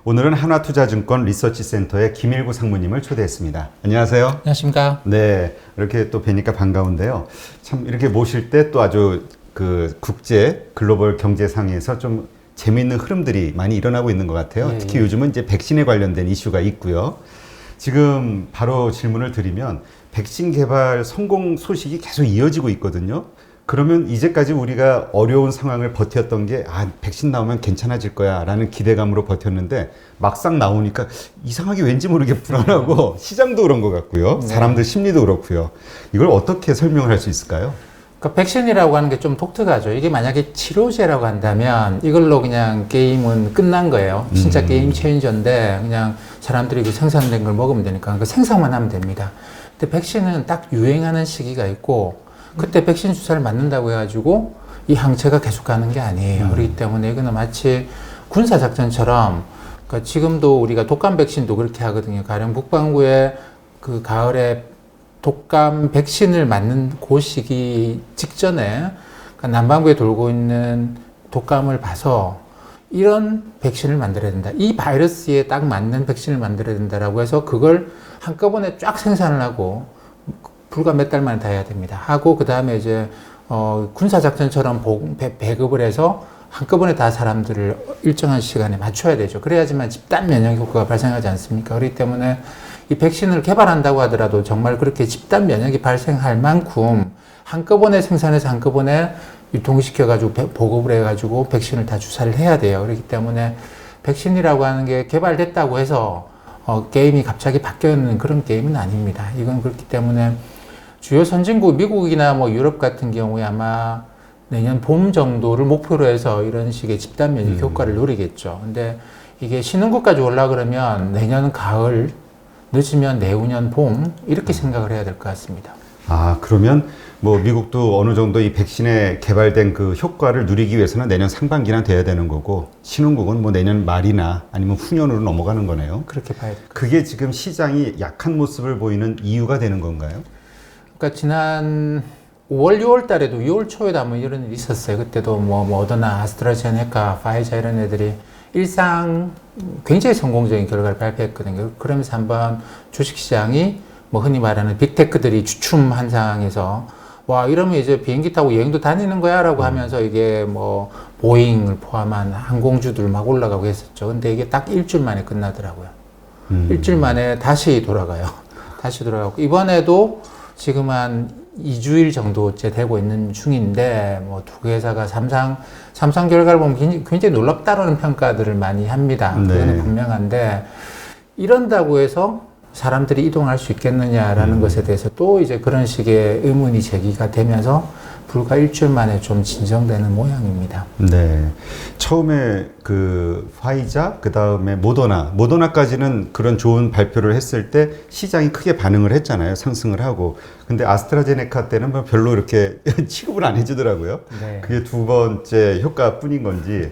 오늘은 한화투자증권 리서치센터의 김일구 상무님을 초대했습니다. 안녕하세요. 안녕하십니까. 네, 이렇게 또 뵈니까 반가운데요. 참 이렇게 모실 때 또 아주 그 국제 글로벌 경제상에서 좀 재미있는 흐름들이 많이 일어나고 있는 것 같아요. 예, 특히 예. 요즘은 이제 백신에 관련된 이슈가 있고요. 지금 바로 질문을 드리면 백신 개발 성공 소식이 계속 이어지고 있거든요. 그러면 이제까지 우리가 어려운 상황을 버텼던 게, 백신 나오면 괜찮아질 거야 라는 기대감으로 버텼는데 막상 나오니까 이상하게 왠지 모르게 불안하고 시장도 그런 것 같고요. 네. 사람들 심리도 그렇고요. 이걸 어떻게 설명을 할 수 있을까요? 그러니까 백신이라고 하는 게 좀 독특하죠. 이게 만약에 치료제라고 한다면 이걸로 그냥 게임은 끝난 거예요. 진짜 게임 체인저인데 그냥 사람들이 그 생산된 걸 먹으면 되니까 그 생산만 하면 됩니다. 근데 백신은 딱 유행하는 시기가 있고 그때 백신 주사를 맞는다고 해가지고 이 항체가 계속 가는 게 아니에요. 그렇기 때문에 이거는 마치 군사작전처럼, 그러니까 지금도 우리가 독감 백신도 그렇게 하거든요. 가령 북반구에 그 가을에 독감 백신을 맞는 그 시기 직전에 그러니까 남반구에 돌고 있는 독감을 봐서 이런 백신을 만들어야 된다. 이 바이러스에 딱 맞는 백신을 만들어야 된다라고 해서 그걸 한꺼번에 쫙 생산을 하고 불과 몇 달 만에 다 해야 됩니다. 하고 그 다음에 이제 군사작전처럼 배급을 해서 한꺼번에 다 사람들을 일정한 시간에 맞춰야 되죠. 그래야지만 집단 면역 효과가 발생하지 않습니까? 그렇기 때문에 이 백신을 개발한다고 하더라도 정말 그렇게 집단 면역이 발생할 만큼 한꺼번에 생산해서 한꺼번에 유통시켜가지고 보급을 해가지고 백신을 다 주사를 해야 돼요. 그렇기 때문에 백신이라고 하는 게 개발됐다고 해서 게임이 갑자기 바뀌는 그런 게임은 아닙니다. 이건 그렇기 때문에 주요 선진국, 미국이나 뭐 유럽 같은 경우에 아마 내년 봄 정도를 목표로 해서 이런 식의 집단 면역 효과를 누리겠죠. 근데 이게 신흥국까지 올라 그러면 내년 가을, 늦으면 내후년 봄, 이렇게 생각을 해야 될 것 같습니다. 그러면 뭐 미국도 어느 정도 이 백신에 개발된 그 효과를 누리기 위해서는 내년 상반기나 돼야 되는 거고, 신흥국은 뭐 내년 말이나 아니면 후년으로 넘어가는 거네요. 그렇게 봐야 돼요. 그게 지금 시장이 약한 모습을 보이는 이유가 되는 건가요? 그러니까 지난 5월, 6월 달에도 6월 초에도 한번 이런 일이 있었어요. 그때도 뭐 모더나, 아스트라제네카, 파이자 이런 애들이 일상 굉장히 성공적인 결과를 발표했거든요. 그러면서 한번 주식시장이 뭐 흔히 말하는 빅테크들이 주춤 한 상황에서 와, 이러면 이제 비행기 타고 여행도 다니는 거야 라고 하면서 이게 뭐 보잉을 포함한 항공주들 막 올라가고 했었죠. 근데 이게 딱 일주일 만에 끝나더라고요. 일주일 만에 다시 돌아가요. 다시 돌아가고 이번에도 지금 한 2주일 정도째 되고 있는 중인데, 뭐 두 회사가 삼성 결과를 보면 굉장히 놀랍다라는 평가들을 많이 합니다. 네. 그거는 분명한데, 이런다고 해서 사람들이 이동할 수 있겠느냐라는 것에 대해서 또 이제 그런 식의 의문이 제기가 되면서 불과 일주일 만에 좀 진정되는 모양입니다. 네. 처음에 그 화이자, 그 다음에 모더나까지는 그런 좋은 발표를 했을 때 시장이 크게 반응을 했잖아요. 상승을 하고. 근데 아스트라제네카 때는 뭐 별로 이렇게 취급을 안 해주더라고요. 네. 그게 두 번째 효과뿐인 건지.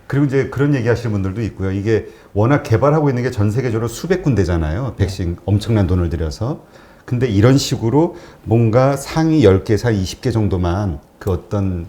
그리고 이제 그런 얘기 하시는 분들도 있고요. 이게 워낙 개발하고 있는 게 전 세계적으로 수백 군데잖아요. 백신 엄청난 돈을 들여서. 근데 이런 식으로 뭔가 상위 10개에서 20개 정도만 그 어떤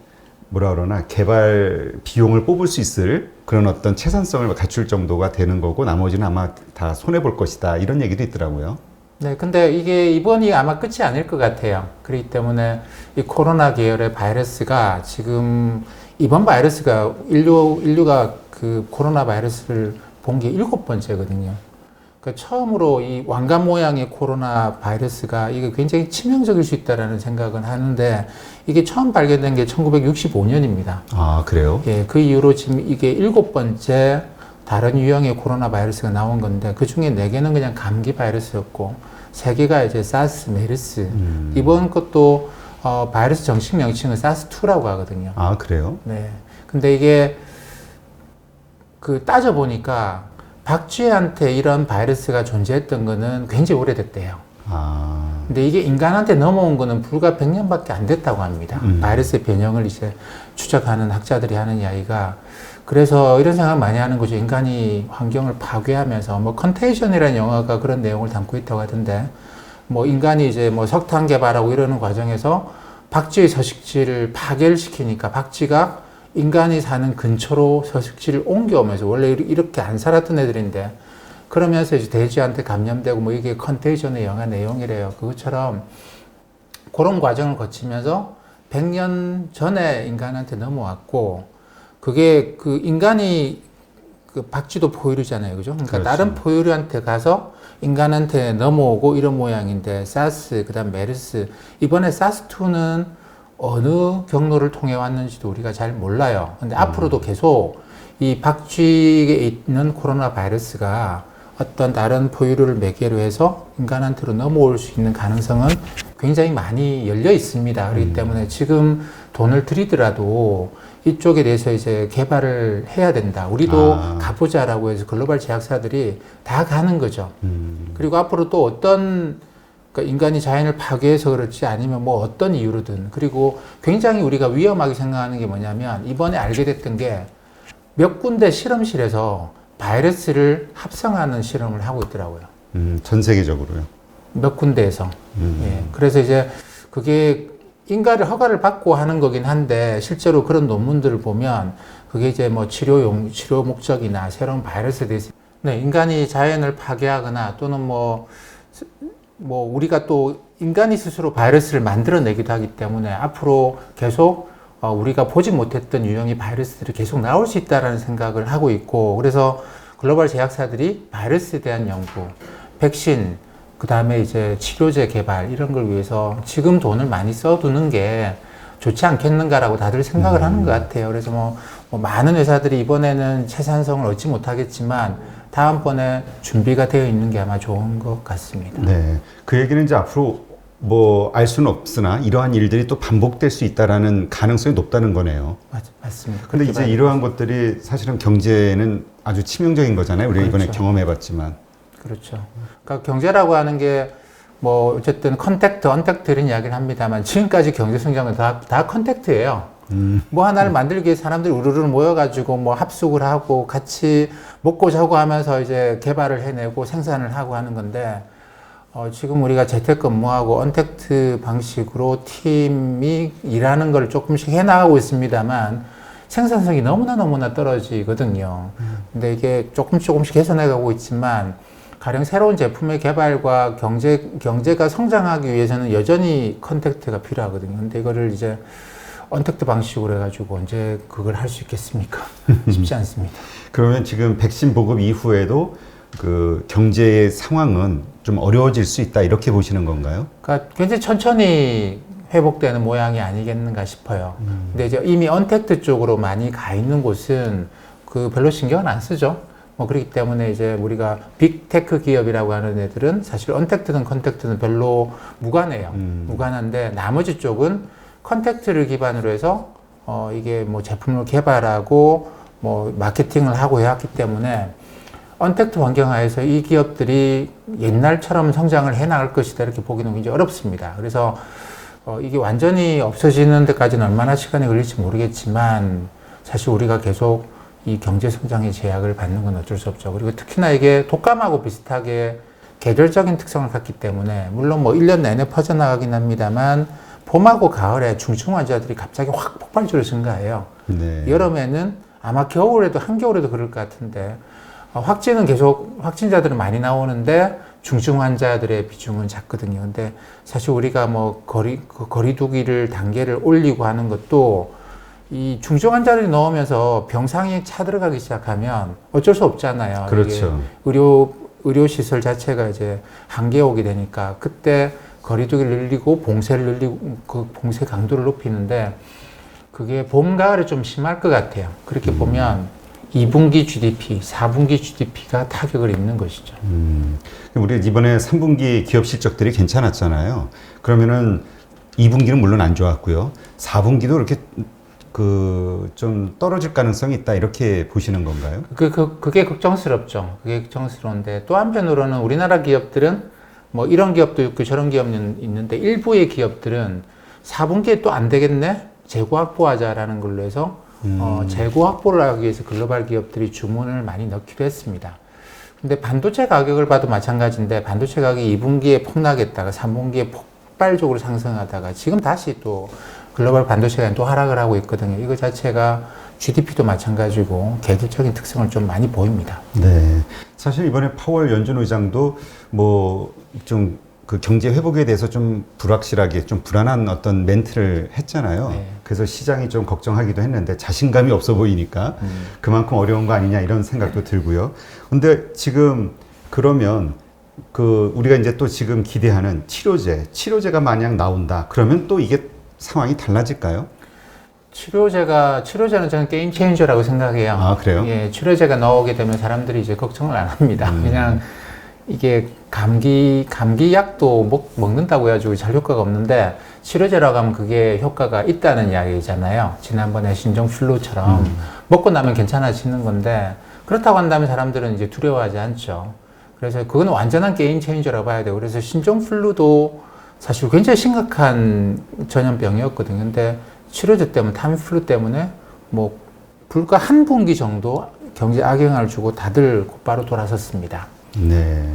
뭐라 그러나 개발 비용을 뽑을 수 있을 그런 어떤 채산성을 갖출 정도가 되는 거고, 나머지는 아마 다 손해볼 것이다, 이런 얘기도 있더라고요. 네, 근데 이게 이번이 아마 끝이 아닐 것 같아요. 그렇기 때문에 이 코로나 계열의 바이러스가 지금 이번 바이러스가 인류가 그 코로나 바이러스를 본 게 7번째거든요. 그러니까 처음으로 이 왕관 모양의 코로나 바이러스가 이게 굉장히 치명적일 수 있다라는 생각은 하는데, 이게 처음 발견된 게 1965년입니다. 그래요? 예, 그 이후로 지금 이게 7번째 다른 유형의 코로나 바이러스가 나온 건데, 그 중에 4개는 그냥 감기 바이러스였고, 3개가 이제 사스, 메르스. 이번 것도 바이러스 정식 명칭은 사스2라고 하거든요. 그래요? 네. 근데 이게 그 따져보니까 박쥐한테 이런 바이러스가 존재했던 거는 굉장히 오래됐대요. 근데 이게 인간한테 넘어온 거는 불과 100년밖에 안 됐다고 합니다. 바이러스의 변형을 이제 추적하는 학자들이 하는 이야기가. 그래서 이런 생각 많이 하는 거죠. 인간이 환경을 파괴하면서, 뭐 컨테이션이라는 영화가 그런 내용을 담고 있다고 하던데, 뭐 인간이 이제 뭐 석탄 개발하고 이러는 과정에서 박쥐의 서식지를 파괴를 시키니까 박쥐가 인간이 사는 근처로 서식지를 옮겨오면서 원래 이렇게 안 살았던 애들인데 그러면서 이제 돼지한테 감염되고 뭐 이게 컨테이전의 영화 내용이래요. 그것처럼 그런 과정을 거치면서 100년 전에 인간한테 넘어왔고 그게 그 인간이 그 박쥐도 포유류잖아요. 그죠? 그러니까 그렇죠. 다른 포유류한테 가서 인간한테 넘어오고 이런 모양인데 사스, 그다음 메르스. 이번에 사스2는 어느 경로를 통해 왔는지도 우리가 잘 몰라요. 근데 앞으로도 계속 이 박쥐에 있는 코로나 바이러스가 어떤 다른 포유류를 매개로 해서 인간한테로 넘어올 수 있는 가능성은 굉장히 많이 열려 있습니다. 그렇기 때문에 지금 돈을 들이더라도 이쪽에 대해서 이제 개발을 해야 된다. 우리도 가보자라고 해서 글로벌 제약사들이 다 가는 거죠. 그리고 앞으로 또 어떤 그러니까 인간이 자연을 파괴해서 그렇지 아니면 뭐 어떤 이유로든 그리고 굉장히 우리가 위험하게 생각하는 게 뭐냐면 이번에 알게 됐던 게 몇 군데 실험실에서 바이러스를 합성하는 실험을 하고 있더라고요. 전 세계적으로요. 몇 군데에서. 예. 그래서 이제 그게 인가를 허가를 받고 하는 거긴 한데 실제로 그런 논문들을 보면 그게 이제 뭐 치료 목적이나 새로운 바이러스에 대해서 네, 인간이 자연을 파괴하거나 또는 뭐 우리가 또 인간이 스스로 바이러스를 만들어내기도 하기 때문에 앞으로 계속 우리가 보지 못했던 유형의 바이러스들이 계속 나올 수 있다라는 생각을 하고 있고 그래서 글로벌 제약사들이 바이러스에 대한 연구, 백신, 그 다음에 이제 치료제 개발 이런 걸 위해서 지금 돈을 많이 써두는 게 좋지 않겠는가라고 다들 생각을 하는 것 같아요. 그래서 뭐 많은 회사들이 이번에는 채산성을 얻지 못하겠지만 다음번에 준비가 되어 있는 게 아마 좋은 것 같습니다. 네. 그 얘기는 이제 앞으로 뭐 알 수는 없으나 이러한 일들이 또 반복될 수 있다라는 가능성이 높다는 거네요. 맞습니다. 근데 이제 이러한 것들이 사실은 경제에는 아주 치명적인 거잖아요. 우리가 그렇죠. 이번에 경험해봤지만. 그렇죠. 그러니까 경제라고 하는 게 뭐 어쨌든 컨택트, 언택트 이런 이야기를 합니다만 지금까지 경제 성장은 다 컨택트예요. 뭐 하나를 만들기 위해 사람들이 우르르 모여가지고 뭐 합숙을 하고 같이 먹고 자고 하면서 이제 개발을 해내고 생산을 하고 하는 건데 지금 우리가 재택근무하고 언택트 방식으로 팀이 일하는 걸 조금씩 해나가고 있습니다만 생산성이 너무나 떨어지거든요. 근데 이게 조금씩 개선해가고 있지만 가령 새로운 제품의 개발과 경제가 성장하기 위해서는 여전히 컨택트가 필요하거든요. 근데 이거를 이제 언택트 방식으로 해가지고 언제 그걸 할 수 있겠습니까? 쉽지 않습니다. 그러면 지금 백신 보급 이후에도 그 경제의 상황은 좀 어려워질 수 있다 이렇게 보시는 건가요? 그러니까 굉장히 천천히 회복되는 모양이 아니겠는가 싶어요. 근데 이제 이미 언택트 쪽으로 많이 가 있는 곳은 그 별로 신경을 안 쓰죠. 뭐 그렇기 때문에 이제 우리가 빅테크 기업이라고 하는 애들은 사실 언택트든 컨택트든 별로 무관해요. 무관한데 나머지 쪽은 컨택트를 기반으로 해서 이게 뭐 제품을 개발하고 뭐 마케팅을 하고 해왔기 때문에 언택트 환경 하에서 이 기업들이 옛날처럼 성장을 해나갈 것이다 이렇게 보기는 굉장히 어렵습니다. 그래서 이게 완전히 없어지는 데까지는 얼마나 시간이 걸릴지 모르겠지만 사실 우리가 계속 이 경제 성장의 제약을 받는 건 어쩔 수 없죠. 그리고 특히나 이게 독감하고 비슷하게 계절적인 특성을 갖기 때문에 물론 뭐 1년 내내 퍼져나가긴 합니다만 봄하고 가을에 중증 환자들이 갑자기 확 폭발적으로 증가해요. 네. 여름에는 아마 겨울에도 한겨울에도 그럴 것 같은데 확진은 계속 확진자들은 많이 나오는데 중증 환자들의 비중은 작거든요. 근데 사실 우리가 뭐 거리두기를 단계를 올리고 하는 것도 이 중증 환자들이 넣으면서 병상이 차들어가기 시작하면 어쩔 수 없잖아요. 그렇죠. 의료 시설 자체가 이제 한계에 오게 되니까 그때 거리두기를 늘리고 봉쇄를 늘리고 그 봉쇄 강도를 높이는데 그게 봄, 가을에 좀 심할 것 같아요. 그렇게 보면 2분기 GDP, 4분기 GDP가 타격을 입는 것이죠. 우리 이번에 3분기 기업 실적들이 괜찮았잖아요. 그러면은 2분기는 물론 안 좋았고요. 4분기도 이렇게 좀 떨어질 가능성이 있다 이렇게 보시는 건가요? 그게 걱정스럽죠. 그게 걱정스러운데 또 한편으로는 우리나라 기업들은 뭐 이런 기업도 있고 저런 기업이 있는데 일부의 기업들은 4분기에 또 안 되겠네? 재고 확보하자라는 걸로 해서 재고 확보를 하기 위해서 글로벌 기업들이 주문을 많이 넣기도 했습니다. 근데 반도체 가격을 봐도 마찬가지인데 반도체 가격이 2분기에 폭락했다가 3분기에 폭발적으로 상승하다가 지금 다시 또 글로벌 반도체가 또 하락을 하고 있거든요. 이거 자체가 GDP도 마찬가지고 계절적인 특성을 좀 많이 보입니다. 네. 사실 이번에 파월 연준 의장도 뭐 좀 그 경제 회복에 대해서 좀 불확실하게 좀 불안한 어떤 멘트를 했잖아요. 네. 그래서 시장이 좀 걱정하기도 했는데 자신감이 없어 보이니까 그만큼 어려운 거 아니냐 이런 생각도 들고요. 근데 지금 그러면 그 우리가 이제 또 지금 기대하는 치료제가 만약 나온다. 그러면 또 이게 상황이 달라질까요? 치료제는 저는 게임 체인저라고 생각해요. 아, 그래요? 예, 치료제가 나오게 되면 사람들이 이제 걱정을 안 합니다. 그냥 이게 감기약도 먹는다고 해가지고 잘 효과가 없는데 치료제라고 하면 그게 효과가 있다는 이야기잖아요. 지난번에 신종플루처럼 먹고 나면 괜찮아지는 건데 그렇다고 한다면 사람들은 이제 두려워하지 않죠. 그래서 그건 완전한 게임 체인저라고 봐야 돼요. 그래서 신종플루도 사실 굉장히 심각한 전염병이었거든요. 근데 치료제 때문에, 타미플루 때문에 뭐 불과 한 분기 정도 경제 악영향을 주고 다들 곧바로 돌아섰습니다. 네.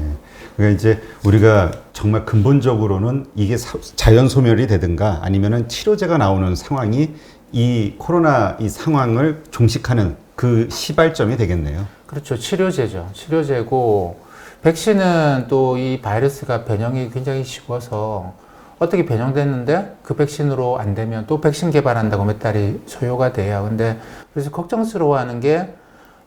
그러니까 이제 우리가 정말 근본적으로는 이게 자연 소멸이 되든가 아니면은 치료제가 나오는 상황이 이 코로나 이 상황을 종식하는 그 시발점이 되겠네요. 그렇죠. 치료제죠. 치료제고 백신은 또 이 바이러스가 변형이 굉장히 쉬워서 어떻게 변형됐는데 그 백신으로 안 되면 또 백신 개발한다고 몇 달이 소요가 돼요. 근데 그래서 걱정스러워하는 게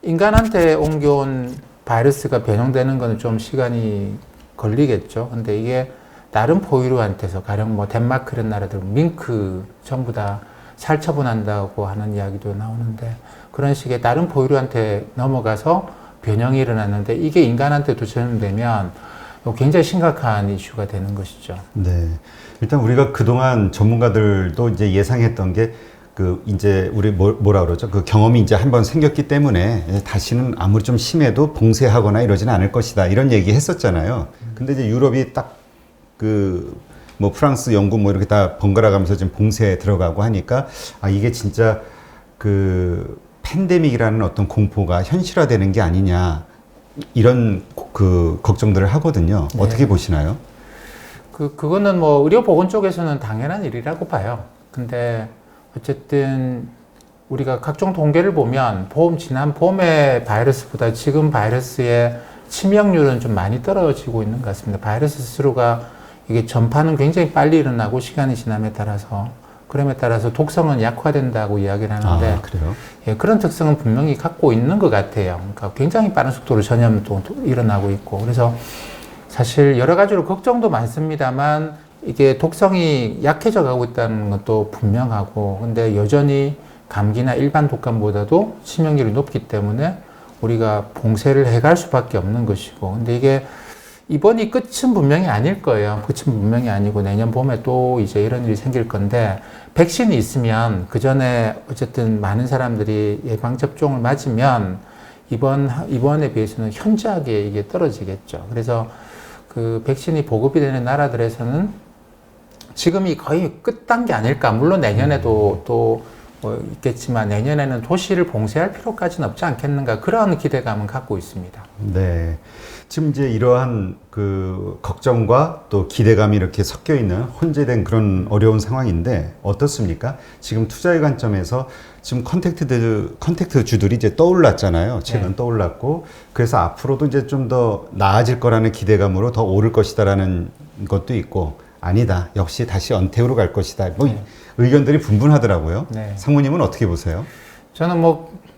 인간한테 옮겨온 바이러스가 변형되는 거는 좀 시간이 걸리겠죠. 근데 이게 다른 포유류한테서 가령 뭐 덴마크 이런 나라들 밍크 전부 다 살처분한다고 하는 이야기도 나오는데 그런 식의 다른 포유류한테 넘어가서 변형이 일어났는데 이게 인간한테도 전염되면 굉장히 심각한 이슈가 되는 것이죠. 네. 일단 우리가 그동안 전문가들도 이제 예상했던 게 그 이제 우리 뭐라 그러죠? 그 경험이 이제 한번 생겼기 때문에 다시는 아무리 좀 심해도 봉쇄하거나 이러지는 않을 것이다. 이런 얘기 했었잖아요. 근데 이제 유럽이 딱 그 뭐 프랑스, 영국 뭐 이렇게 다 번갈아 가면서 지금 봉쇄에 들어가고 하니까 아, 이게 진짜 그 팬데믹이라는 어떤 공포가 현실화되는 게 아니냐. 이런 그 걱정들을 하거든요. 네. 어떻게 보시나요? 그거는 뭐 의료보건 쪽에서는 당연한 일이라고 봐요. 근데 어쨌든 우리가 각종 통계를 보면 지난 봄의 바이러스보다 지금 바이러스의 치명률은 좀 많이 떨어지고 있는 것 같습니다. 바이러스 스스로가 이게 전파는 굉장히 빨리 일어나고 시간이 지남에 따라서 그럼에 따라서 독성은 약화된다고 이야기를 하는데 아, 그래요? 예, 그런 특성은 분명히 갖고 있는 것 같아요. 그러니까 굉장히 빠른 속도로 전염도 일어나고 있고 그래서 사실 여러 가지로 걱정도 많습니다만 이게 독성이 약해져 가고 있다는 것도 분명하고 근데 여전히 감기나 일반 독감보다도 치명률이 높기 때문에 우리가 봉쇄를 해갈 수밖에 없는 것이고 근데 이게 이번이 끝은 분명히 아닐 거예요. 끝은 분명히 아니고 내년 봄에 또 이제 이런 일이 생길 건데 백신이 있으면 그 전에 어쨌든 많은 사람들이 예방접종을 맞으면 이번에 비해서는 현저하게 이게 떨어지겠죠. 그래서 그 백신이 보급이 되는 나라들에서는 지금이 거의 끝 단계 아닐까. 물론 내년에도 또 뭐 있겠지만 내년에는 도시를 봉쇄할 필요까지는 없지 않겠는가. 그런 기대감은 갖고 있습니다. 네. 지금 이제 이러한 그 걱정과 또 기대감이 이렇게 섞여 있는 혼재된 그런 어려운 상황인데 어떻습니까? 지금 투자의 관점에서 지금 컨택트 주들이 이제 떠올랐잖아요. 최근 네. 떠올랐고 그래서 앞으로도 이제 좀 더 나아질 거라는 기대감으로 더 오를 것이다라는 것도 있고 아니다. 역시 다시 언택으로 갈 것이다. 뭐 네. 의견들이 분분하더라고요. 네. 상무님은 어떻게 보세요?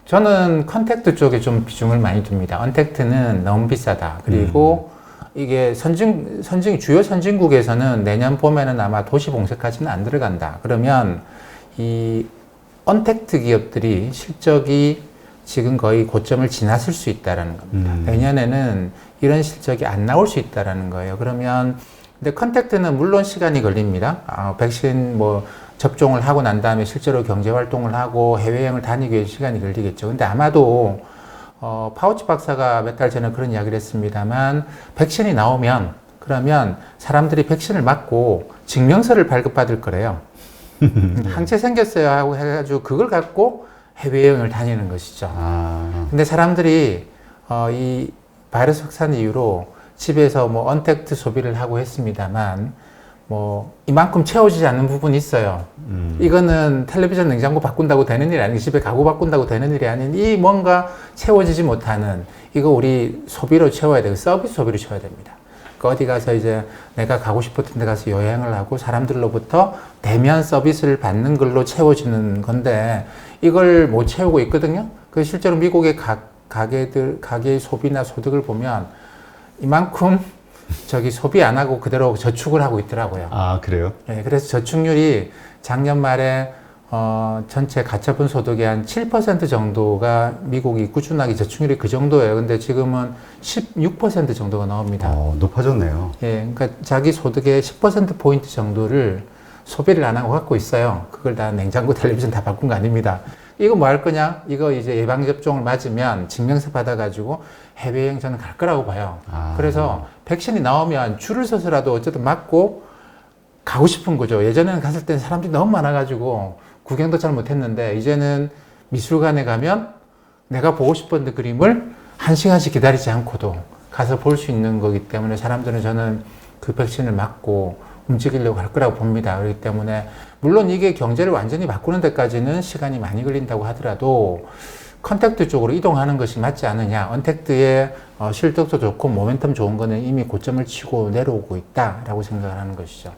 저는 컨택트 쪽에 좀 비중을 많이 둡니다. 언택트는 너무 비싸다. 그리고 이게 주요 선진국에서는 내년 봄에는 아마 도시 봉쇄까지는 안 들어간다. 그러면 이 언택트 기업들이 실적이 지금 거의 고점을 지났을 수 있다라는 겁니다. 내년에는 이런 실적이 안 나올 수 있다라는 거예요. 그러면 근데 컨택트는 물론 시간이 걸립니다. 백신 뭐 접종을 하고 난 다음에 실제로 경제 활동을 하고 해외여행을 다니기 위해 시간이 걸리겠죠. 근데 아마도 파우치 박사가 몇 달 전에 그런 이야기를 했습니다만 백신이 나오면 그러면 사람들이 백신을 맞고 증명서를 발급받을 거래요. 항체 생겼어요 하고 해가지고 그걸 갖고 해외여행을 다니는 것이죠. 근데 사람들이 이 바이러스 확산 이후로 집에서 뭐 언택트 소비를 하고 했습니다만 뭐 이만큼 채워지지 않는 부분이 있어요. 이거는 텔레비전 냉장고 바꾼다고 되는 일이 아니고 집에 가구 바꾼다고 되는 일이 아닌 이 뭔가 채워지지 못하는 이거 우리 소비로 채워야 되고 서비스 소비로 채워야 됩니다. 그러니까 어디 가서 이제 내가 가고 싶었던 데 가서 여행을 하고 사람들로부터 대면 서비스를 받는 걸로 채워지는 건데 이걸 못 채우고 있거든요. 그 실제로 미국의 가게의 소비나 소득을 보면 이만큼 저기 소비 안 하고 그대로 저축을 하고 있더라고요. 아, 그래요? 네, 그래서 저축률이 작년 말에 전체 가처분 소득의 한 7% 정도가 미국이 꾸준하게 저축률이 그 정도예요. 근데 지금은 16% 정도가 나옵니다. 높아졌네요. 예, 그러니까 자기 소득의 10%포인트 정도를 소비를 안 하고 갖고 있어요. 그걸 다 냉장고, 텔레비전 다 바꾼 거 아닙니다. 이거 뭐 할 거냐? 이거 이제 예방접종을 맞으면 증명서 받아가지고 해외여행 저는 갈 거라고 봐요. 그래서 백신이 나오면 줄을 서서라도 어쨌든 맞고 가고 싶은 거죠. 예전에는 갔을 때 사람들이 너무 많아가지고 구경도 잘 못했는데 이제는 미술관에 가면 내가 보고 싶었던 그림을 1시간씩 기다리지 않고도 가서 볼 수 있는 거기 때문에 사람들은 저는 그 백신을 맞고 움직이려고 할 거라고 봅니다. 그렇기 때문에 물론 이게 경제를 완전히 바꾸는 데까지는 시간이 많이 걸린다고 하더라도 컨택트 쪽으로 이동하는 것이 맞지 않느냐. 언택트의 실적도 좋고 모멘텀 좋은 거는 이미 고점을 치고 내려오고 있다라고 생각을 하는 것이죠.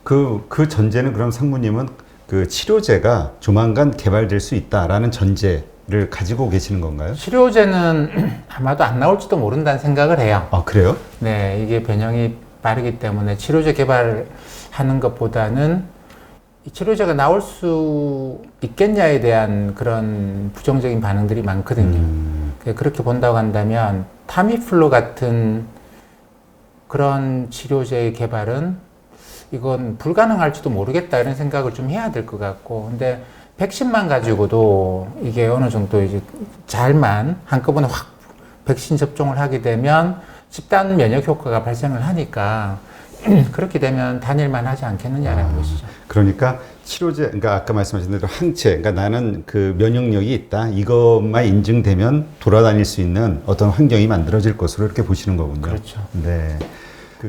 그 전제는 그럼 상무님은 그 치료제가 조만간 개발될 수 있다라는 전제를 가지고 계시는 건가요? 치료제는 아마도 안 나올지도 모른다는 생각을 해요. 아, 그래요? 네, 이게 변형이 빠르기 때문에 치료제 개발하는 것보다는 이 치료제가 나올 수 있겠냐에 대한 그런 부정적인 반응들이 많거든요. 그렇게 본다고 한다면 타미플루 같은 그런 치료제의 개발은 이건 불가능할지도 모르겠다 이런 생각을 좀 해야 될 것 같고, 근데 백신만 가지고도 이게 어느 정도 이제 잘만 한꺼번에 확 백신 접종을 하게 되면 집단 면역 효과가 발생을 하니까 그렇게 되면 단일만 하지 않겠느냐라는 것이죠. 그러니까 치료제, 그러니까 아까 말씀하신 대로 항체, 그러니까 나는 그 면역력이 있다. 이것만 인증되면 돌아다닐 수 있는 어떤 환경이 만들어질 것으로 이렇게 보시는 거군요. 그렇죠. 네.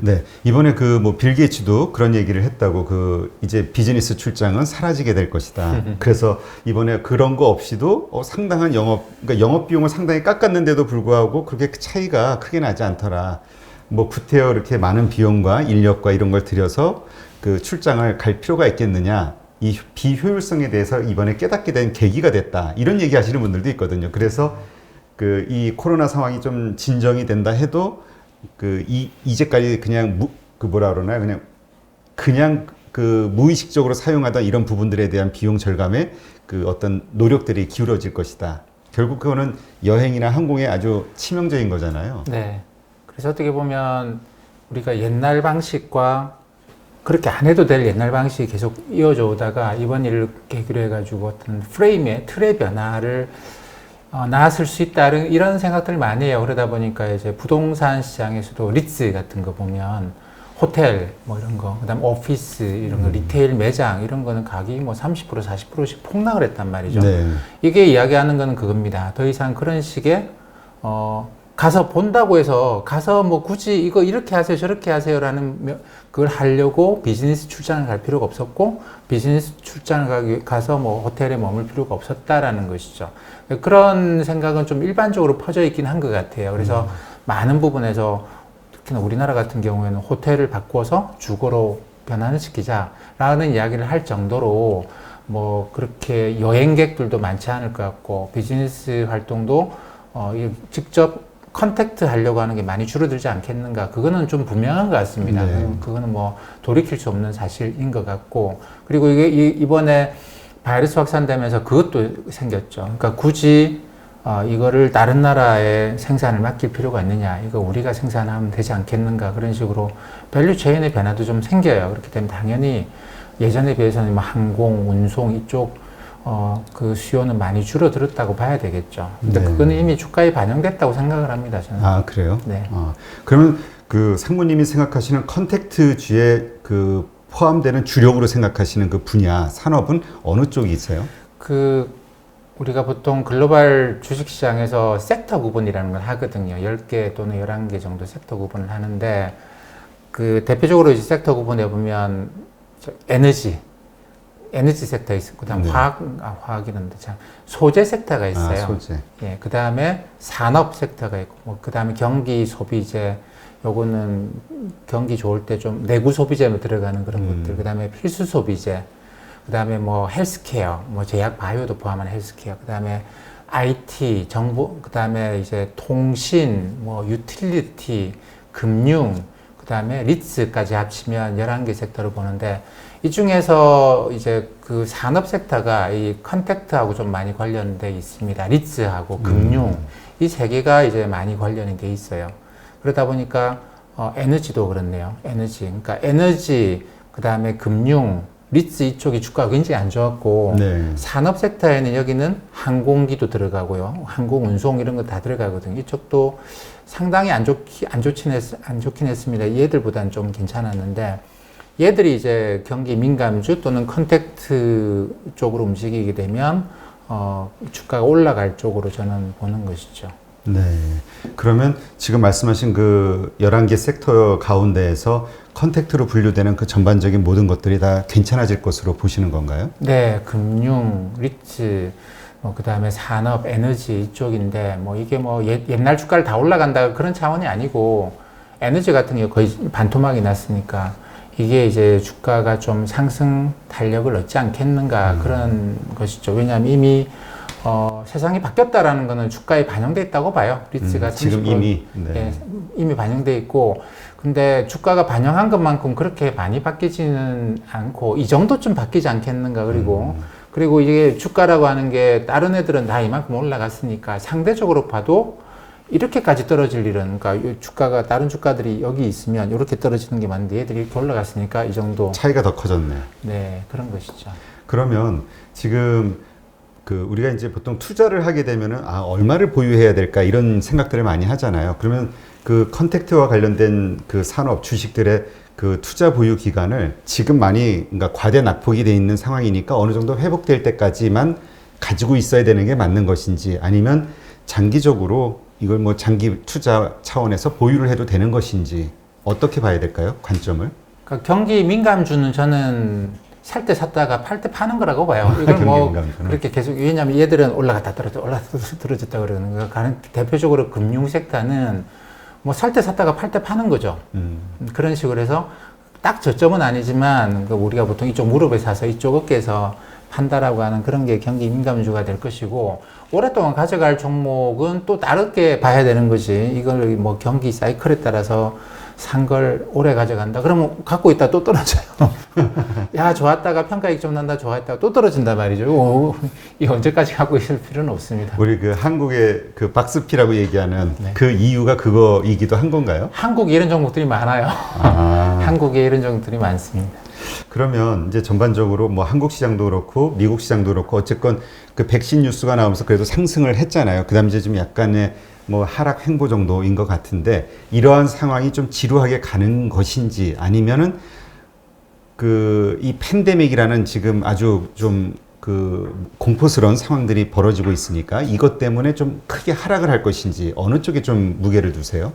네. 이번에 그 뭐 빌 게이츠도 그런 얘기를 했다고 그 이제 비즈니스 출장은 사라지게 될 것이다. 그래서 이번에 그런 거 없이도 상당한 그러니까 영업 비용을 상당히 깎았는데도 불구하고 그렇게 차이가 크게 나지 않더라. 뭐 구태여 이렇게 많은 비용과 인력과 이런 걸 들여서 그 출장을 갈 필요가 있겠느냐. 이 비효율성에 대해서 이번에 깨닫게 된 계기가 됐다. 이런 얘기 하시는 분들도 있거든요. 그래서 그 이 코로나 상황이 좀 진정이 된다 해도 이제까지 그냥 뭐라 그러나요? 그냥 그 무의식적으로 사용하던 이런 부분들에 대한 비용 절감에 그 어떤 노력들이 기울어질 것이다. 결국 그거는 여행이나 항공에 아주 치명적인 거잖아요. 네. 그래서 어떻게 보면 우리가 옛날 방식과 그렇게 안 해도 될 옛날 방식이 계속 이어져 오다가 이번 일을 계기로 해가지고 어떤 프레임의 틀의 변화를 나았을 수 있다 이런 생각들을 많이 해요. 그러다 보니까 이제 부동산 시장에서도 리츠 같은 거 보면 호텔 뭐 이런 거, 그다음 오피스 이런 거, 리테일 매장 이런 거는 가격이 뭐 30% 40%씩 폭락을 했단 말이죠. 네. 이게 이야기하는 거는 그겁니다. 더 이상 그런 식의 가서 본다고 해서 가서 뭐 굳이 이거 이렇게 하세요 저렇게 하세요라는 그걸 하려고 비즈니스 출장을 갈 필요가 없었고 비즈니스 출장을 가서 뭐 호텔에 머물 필요가 없었다라는 것이죠. 그런 생각은 좀 일반적으로 퍼져 있긴 한 것 같아요. 그래서 많은 부분에서 특히나 우리나라 같은 경우에는 호텔을 바꿔서 주거로 변환을 시키자라는 이야기를 할 정도로 뭐 그렇게 여행객들도 많지 않을 것 같고 비즈니스 활동도 직접 컨택트 하려고 하는 게 많이 줄어들지 않겠는가. 그거는 좀 분명한 것 같습니다. 네. 그거는 뭐 돌이킬 수 없는 사실인 것 같고. 그리고 이게 이번에 바이러스 확산되면서 그것도 생겼죠. 그러니까 굳이 이거를 다른 나라에 생산을 맡길 필요가 있느냐. 이거 우리가 생산하면 되지 않겠는가. 그런 식으로 밸류 체인의 변화도 좀 생겨요. 그렇기 때문에 당연히 예전에 비해서는 뭐 항공, 운송 이쪽 그 수요는 많이 줄어들었다고 봐야 되겠죠. 근데 네. 그거는 이미 주가에 반영됐다고 생각을 합니다, 저는. 아, 그래요? 네. 그러면 그 상무님이 생각하시는 컨택트주에 그 포함되는 주력으로 생각하시는 그 분야, 산업은 어느 쪽이세요? 우리가 보통 글로벌 주식시장에서 섹터 구분이라는 걸 하거든요. 10개 또는 11개 정도 섹터 구분을 하는데, 그 대표적으로 이제 섹터 구분해 보면 에너지 섹터 있고 그다음 네. 화학이란데 참 소재 섹터가 있어요. 소재. 예, 그다음에 산업 섹터가 있고 뭐 그다음에 경기 소비재 요거는 경기 좋을 때 좀 내구 소비재로 들어가는 그런 것들. 그다음에 필수 소비재. 그다음에 뭐 헬스케어, 뭐 제약 바이오도 포함한 헬스케어. 그다음에 IT, 정보, 그다음에 이제 통신, 뭐 유틸리티, 금융, 그다음에 리츠까지 합치면 11개 섹터를 보는데 이 중에서 이제 그 산업 섹터가 이 컨택트하고 좀 많이 관련돼 있습니다. 리츠하고 금융 이 세 개가 이제 많이 관련이 돼 있어요. 그러다 보니까 에너지도 그렇네요. 에너지, 그러니까 에너지, 그다음에 금융, 리츠 이쪽이 주가가 굉장히 안 좋았고 네. 산업 섹터에는 여기는 항공기도 들어가고요, 항공 운송 이런 거 다 들어가거든요. 이쪽도 상당히 안 좋긴 했습니다. 얘들보다는 좀 괜찮았는데. 얘들이 이제 경기 민감주 또는 컨택트 쪽으로 움직이게 되면 주가가 올라갈 쪽으로 저는 보는 것이죠. 네. 그러면 지금 말씀하신 그 11개 섹터 가운데에서 컨택트로 분류되는 그 전반적인 모든 것들이 다 괜찮아질 것으로 보시는 건가요? 네, 금융, 리츠, 그다음에 산업, 에너지 이쪽인데 뭐 이게 뭐 옛날 주가를 다 올라간다 그런 차원이 아니고 에너지 같은 게 거의 반토막이 났으니까 이게 이제 주가가 좀 상승 탄력을 얻지 않겠는가 그런 것이죠. 왜냐하면 이미 세상이 바뀌었다라는 거는 주가에 반영돼 있다고 봐요. 리츠가 지금 30%, 이미 예, 이미 반영돼 있고, 근데 주가가 반영한 것만큼 그렇게 많이 바뀌지는 않고 이 정도쯤 바뀌지 않겠는가. 그리고 이게 주가라고 하는 게 다른 애들은 다 이만큼 올라갔으니까 상대적으로 봐도 이렇게까지 떨어질 일은, 그러니까 이 주가가 다른 주가들이 여기 있으면 이렇게 떨어지는 게 맞는데 얘들이 이렇게 올라갔으니까 이 정도 차이가 더 커졌네요. 네, 그런 것이죠. 그러면 지금 그 우리가 이제 보통 투자를 하게 되면은 얼마를 보유해야 될까 이런 생각들을 많이 하잖아요. 그러면 그 컨택트와 관련된 그 산업 주식들의 그 투자 보유 기간을 지금 많이 그러니까 과대 낙폭이 돼 있는 상황이니까 어느 정도 회복될 때까지만 가지고 있어야 되는 게 맞는 것인지, 아니면 장기적으로 이걸 뭐 장기 투자 차원에서 보유를 해도 되는 것인지 어떻게 봐야 될까요? 관점을? 그러니까 경기 민감주는 저는 살 때 샀다가 팔 때 파는 거라고 봐요. 이걸 경기 뭐 민감주는. 그렇게 계속, 왜냐하면 얘들은 올라갔다 떨어졌다 그러는 거예요. 대표적으로 금융 섹터는 뭐 살 때 샀다가 팔 때 파는 거죠. 그런 식으로 해서 딱 저점은 아니지만 우리가 보통 이쪽 무릎에 사서 이쪽 어깨에서 판다라고 하는 그런 게 경기 민감주가 될 것이고, 오랫동안 가져갈 종목은 또 다르게 봐야 되는 거지. 이걸 뭐 경기 사이클에 따라서 산 걸 오래 가져간다 그러면 갖고 있다 또 떨어져요. 야, 좋았다가 평가익 좀 난다, 좋았다가 또 떨어진단 말이죠. 이거 언제까지 갖고 있을 필요는 없습니다. 우리 그 한국의 그 박스피라고 얘기하는 네. 그 이유가 그거이기도 한 건가요? 한국에 이런 종목들이 많아요. 한국에 이런 종목들이 많습니다. 그러면 이제 전반적으로 뭐 한국 시장도 그렇고 미국 시장도 그렇고 어쨌건 그 백신 뉴스가 나오면서 그래도 상승을 했잖아요. 그다음 이제 좀 약간의 뭐 하락 횡보 정도인 것 같은데, 이러한 상황이 좀 지루하게 가는 것인지, 아니면은 그 이 팬데믹이라는 지금 아주 좀 그 공포스러운 상황들이 벌어지고 있으니까 이것 때문에 좀 크게 하락을 할 것인지, 어느 쪽에 좀 무게를 두세요?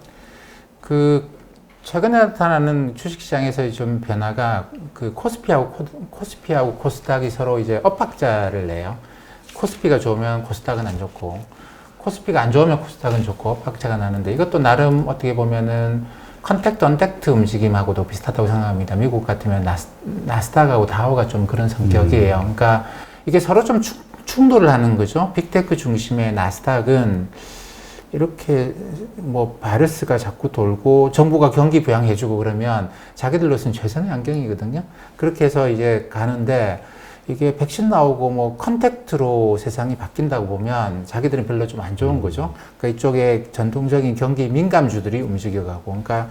최근에 나타나는 주식시장에서의 좀 변화가 코스피하고 코스닥이 서로 이제 엇박자를 내요. 코스피가 좋으면 코스닥은 안 좋고, 코스피가 안 좋으면 코스닥은 좋고 엇박자가 나는데, 이것도 나름 어떻게 보면은 컨택트 언택트 움직임하고도 비슷하다고 생각합니다. 미국 같으면 나스닥하고 다우가 좀 그런 성격이에요. 그러니까 이게 서로 좀 충돌을 하는 거죠. 빅테크 중심의 나스닥은 이렇게 뭐 바이러스가 자꾸 돌고 정부가 경기 부양해주고 그러면 자기들로서는 최선의 환경이거든요. 그렇게 해서 이제 가는데, 이게 백신 나오고 뭐 컨택트로 세상이 바뀐다고 보면 자기들은 별로 좀 안 좋은 거죠. 그러니까 이쪽에 전통적인 경기 민감주들이 움직여가고, 그러니까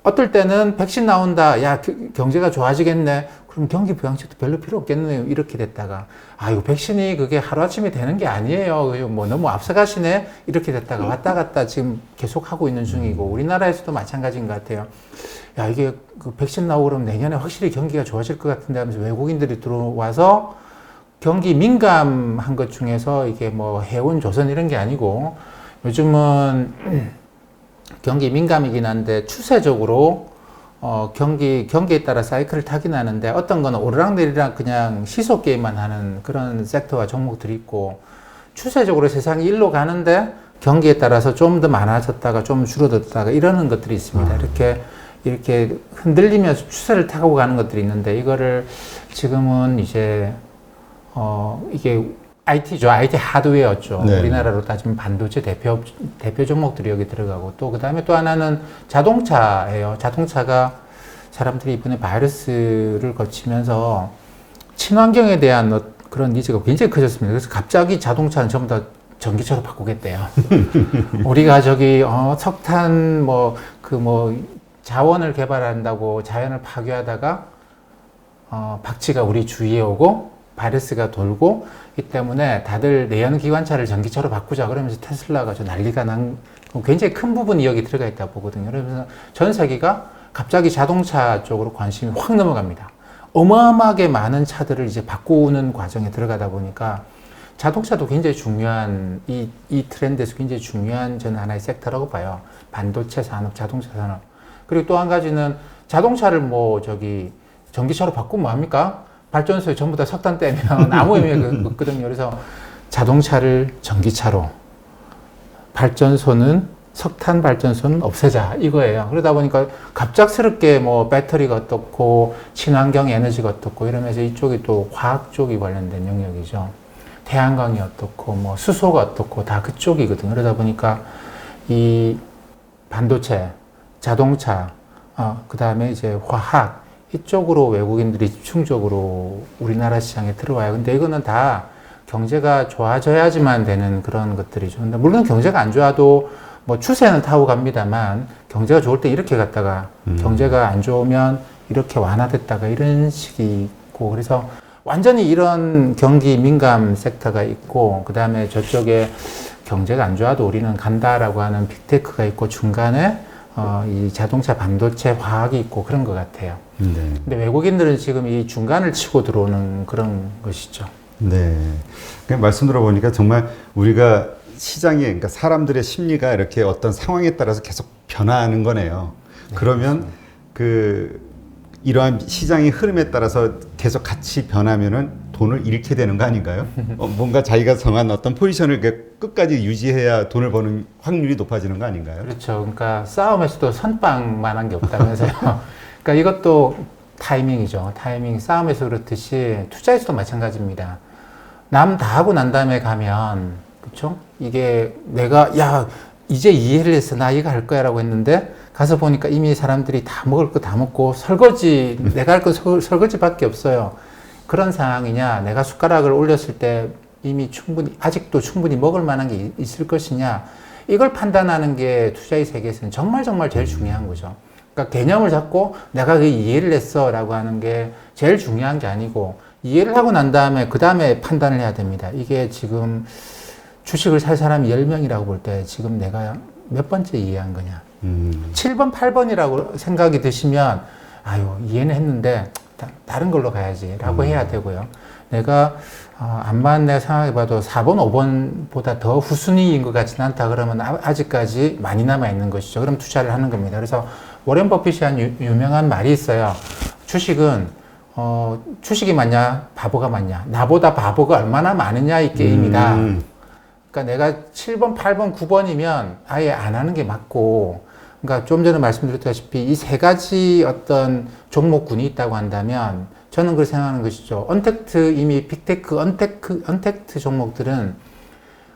어떨 때는 백신 나온다, 야 경제가 좋아지겠네, 그럼 경기 부양책도 별로 필요 없겠네요, 이렇게 됐다가 이거 백신이 그게 하루아침에 되는 게 아니에요, 뭐 너무 앞서가시네, 이렇게 됐다가 왔다 갔다 지금 계속 하고 있는 중이고, 우리나라에서도 마찬가지인 것 같아요. 야, 이게 그 백신 나오고 그러면 내년에 확실히 경기가 좋아질 것 같은데 하면서 외국인들이 들어와서 경기 민감한 것 중에서 이게 뭐 해운 조선 이런 게 아니고, 요즘은 경기 민감이긴 한데 추세적으로 경기에 따라 사이클을 타긴 하는데 어떤 거는 오르락내리락 그냥 시소 게임만 하는 그런 섹터와 종목들이 있고 추세적으로 세상이 일로 가는데 경기에 따라서 좀 더 많아졌다가 좀 줄어들다가 이러는 것들이 있습니다. 이렇게 흔들리면서 추세를 타고 가는 것들이 있는데 이거를 지금은 이제 이게 IT죠. IT 하드웨어죠. 네. 우리나라로 따지면 반도체 대표 종목들이 여기 들어가고 또 그다음에 또 하나는 자동차예요. 자동차가 사람들이 이번에 바이러스를 거치면서 친환경에 대한 그런 니즈가 굉장히 커졌습니다. 그래서 갑자기 자동차는 전부 다 전기차로 바꾸겠대요. 우리가 저기 석탄 자원을 개발한다고 자연을 파괴하다가 박쥐가 우리 주위에 오고 바이러스가 돌고 이 때문에 다들 내연 기관차를 전기차로 바꾸자 그러면서 테슬라가 저 난리가 난 굉장히 큰 부분이 여기 들어가 있다 보거든요. 그래서 전 세계가 갑자기 자동차 쪽으로 관심이 확 넘어갑니다. 어마어마하게 많은 차들을 이제 바꾸는 과정에 들어가다 보니까 자동차도 굉장히 중요한 이 트렌드에서 굉장히 중요한 저는 하나의 섹터라고 봐요. 반도체 산업, 자동차 산업. 그리고 또 한 가지는 자동차를 전기차로 바꾸면 뭐합니까? 발전소에 전부 다 석탄 떼면 아무 의미가 없거든요. 그래서 자동차를 전기차로, 석탄 발전소는 없애자 이거예요. 그러다 보니까 갑작스럽게 배터리가 어떻고 친환경 에너지가 어떻고 이러면서 이쪽이 또 화학 쪽이 관련된 영역이죠. 태양광이 어떻고 수소가 어떻고 다 그쪽이거든요. 그러다 보니까 이 반도체, 자동차, 그 다음에 이제 화학 이쪽으로 외국인들이 집중적으로 우리나라 시장에 들어와요. 근데 이거는 다 경제가 좋아져야지만 되는 그런 것들이죠. 근데 물론 경제가 안 좋아도 추세는 타고 갑니다만 경제가 좋을 때 이렇게 갔다가 경제가 안 좋으면 이렇게 완화됐다가 이런 식이 있고 그래서 완전히 이런 경기 민감 섹터가 있고 그 다음에 저쪽에 경제가 안 좋아도 우리는 간다라고 하는 빅테크가 있고 중간에 이 자동차, 반도체, 화학이 있고 그런 것 같아요. 네. 근데 외국인들은 지금 이 중간을 치고 들어오는 그런 것이죠. 네. 그냥 말씀 들어보니까 정말 우리가 시장에, 그러니까 사람들의 심리가 이렇게 어떤 상황에 따라서 계속 변화하는 거네요. 네, 그러면 이러한 시장의 흐름에 따라서 계속 같이 변하면은 돈을 잃게 되는 거 아닌가요? 뭔가 자기가 정한 어떤 포지션을 끝까지 유지해야 돈을 버는 확률이 높아지는 거 아닌가요? 그렇죠. 그러니까 싸움에서도 선빵만한 게 없다면서요. 그러니까 이것도 타이밍이죠. 타이밍. 싸움에서 그렇듯이 투자에서도 마찬가지입니다. 남 다 하고 난 다음에 가면, 그렇죠? 이게 내가 이제 이해를 했어. 나 이거 할 거야 라고 했는데 가서 보니까 이미 사람들이 다 먹을 거 다 먹고 내가 할 건 설거지밖에 없어요. 그런 상황이냐, 내가 숟가락을 올렸을 때 이미 아직도 충분히 먹을 만한 게 있을 것이냐, 이걸 판단하는 게 투자의 세계에서는 정말 제일 중요한 거죠. 그러니까 개념을 잡고 내가 그 이해를 했어 라고 하는 게 제일 중요한 게 아니고, 이해를 하고 난 다음에 그 다음에 판단을 해야 됩니다. 이게 지금 주식을 살 사람이 10명이라고 볼 때 지금 내가 몇 번째 이해한 거냐. 7번, 8번이라고 생각이 드시면 이해는 했는데 다른 걸로 가야지 라고 해야 되고요. 내가 암만 내가 생각해봐도 4번, 5번보다 더 후순위인 것 같지는 않다 그러면 아직까지 많이 남아있는 것이죠. 그럼 투자를 하는 겁니다. 그래서 워렌 버핏이 한 유명한 말이 있어요. 주식은 주식이 맞냐 바보가 맞냐, 나보다 바보가 얼마나 많으냐 이 게임이다. 그러니까 내가 7번, 8번, 9번이면 아예 안 하는 게 맞고, 그러니까 좀 전에 말씀드렸다시피 이 세 가지 어떤 종목군이 있다고 한다면 저는 그렇게 생각하는 것이죠. 이미 빅테크, 언택트 종목들은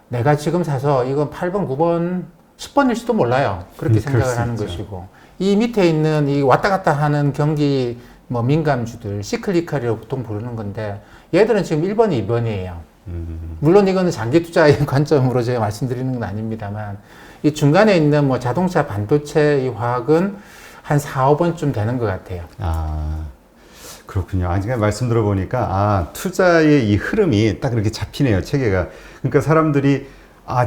내가 지금 사서 이건 8번, 9번, 10번일지도 몰라요. 그렇게 생각을 하는 것이고, 이 밑에 있는 이 왔다 갔다 하는 경기 민감주들, 시클리컬이라고 보통 부르는 건데 얘들은 지금 1번, 2번이에요. 물론 이거는 장기 투자의 관점으로 제가 말씀드리는 건 아닙니다만 이 중간에 있는 자동차, 반도체, 이 화학은 한 4, 5번쯤 되는 것 같아요. 그렇군요. 아직 말씀 들어보니까 투자의 이 흐름이 딱 이렇게 잡히네요. 체계가. 그러니까 사람들이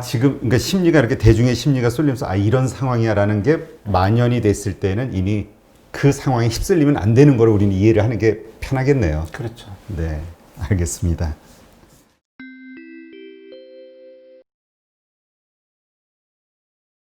지금 그러니까 심리가 이렇게 대중의 심리가 쏠리면서 이런 상황이야라는 게 만연이 됐을 때는 이미 그 상황에 휩쓸리면 안 되는 걸 우리는 이해를 하는 게 편하겠네요. 그렇죠. 네, 알겠습니다.